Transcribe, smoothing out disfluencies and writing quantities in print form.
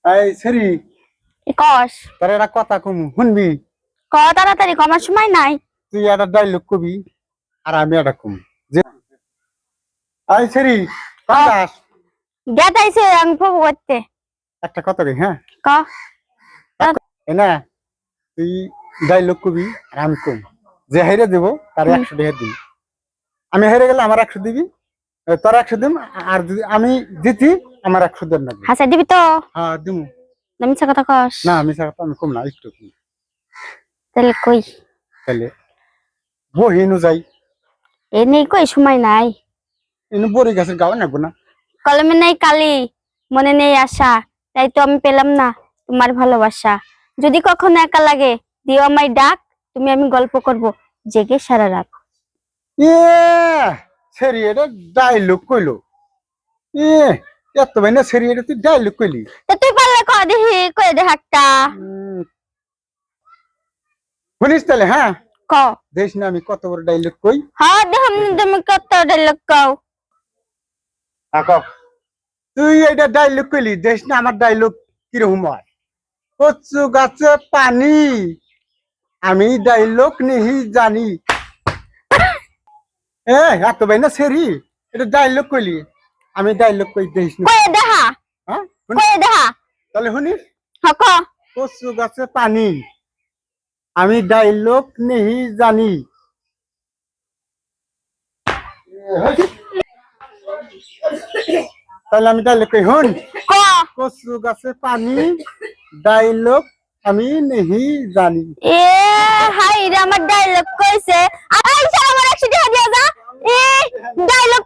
এই সেরি কস তোর একটা কথা কম শুনবি। ক তাড়াতাড়ি কমার সময় নাই। তুই একটা ডাইলগ কবি আর আমি একটা কম যে এই সেরি কাজ গেতাইছে আমি ফোন করতে। একটা কথা কই হ্যাঁ ক না তুই ডাইলগ কবি আর আমি কম যে হেরে দেবো তার 100 টাকা দিবি। আমি হেরে গেলে আমার 100 দিবি, তোর 100 দিম। আর যদি আমি জিতি আমার 100 দেন লাগবে। হাসা দিবি তো? হ্যাঁ দিমু। না মিছা কথা কস? না আমি স্যার আমি কম না একটু কম। তাহলে কই তাহলে বহিনু যাই এ নেই কই সময় নাই। ইনু বড়ি গাছের গাওয়া নাগবো না। কলমে নেই কালি মনে নেই আশা, তাই তো আমি পেলাম না তোমার ভালোবাসা। যদি কখনো একা লাগে দিও আমায় ডাক, তুমি আমি গল্প করব জেগে সারা রাত। এ সেরি এটা ডাইলগ কইলো। এ এত ভাই না সেরি এটা তুই ডাইলগ কইলি। তা তুই পারলে ক দেখি কই দে হাতটা। শুনিস তাহলে হ্যাঁ ক দেখ না আমি কত বড় ডাইলগ কই। হ্যাঁ দেখাম তুমি কত ডায়লগ কও। তুই এটা ডাইলগ কইলি দেখ না আমার ডাইলগ কিরকম হয়। কচু গাছে পানি আমি ডাইলগ নেহি জানি। এ এত ভাই না সেরি এটা ডাইলগ কইলি আমি ডাইলগ কই দেখিস না। কই দেখা হ্যাঁ কই দেখা তাহলে শুনিস হক কচু গাছে পানি আমি ডাইলগ নেহি জানি। তাহলে আমি ডাইলগ কই শুন। ক কচু গাছে পানি ডাইলগ আমি নেহি জানি। এ হাই রে আমার ডায়লগ কইছে। আই সারা আমার 100 টাকা দিয়া যা। A dialogue